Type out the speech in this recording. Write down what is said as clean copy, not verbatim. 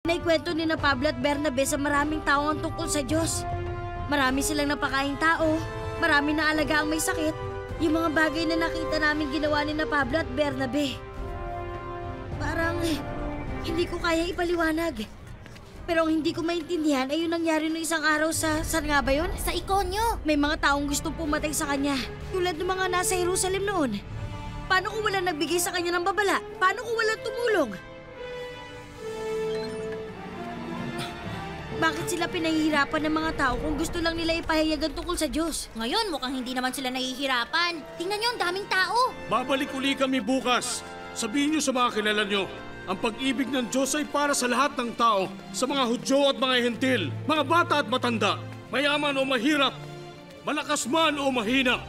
Naikwento ni na Pablo at Bernabe sa maraming tao ang tungkol sa Diyos. Marami silang napakaing tao, marami na alaga ang may sakit. Yung mga bagay na nakita namin ginawa ni na Pablo at Bernabe. Parang hindi ko kaya ipaliwanag. Pero ang hindi ko maintindihan ay yung nangyari noong isang araw sa... Saan nga ba yun? Sa Ikonyo. May mga taong gustong pumatay sa kanya. Tulad ng mga nasa Jerusalem noon. Paano kung walang nagbigay sa kanya ng babala? Paano kung walang tumulong? Bakit sila pinahihirapan ng mga tao kung gusto lang nila ipahayagan tungkol sa Diyos? Ngayon, mukhang hindi naman sila nahihirapan. Tingnan niyo, ang daming tao. Babalik uli kami bukas. Sabihin niyo sa mga kilala niyo, ang pag-ibig ng Diyos ay para sa lahat ng tao, sa mga Hudyo at mga Hentil, mga bata at matanda, mayaman o mahirap, malakas man o mahina.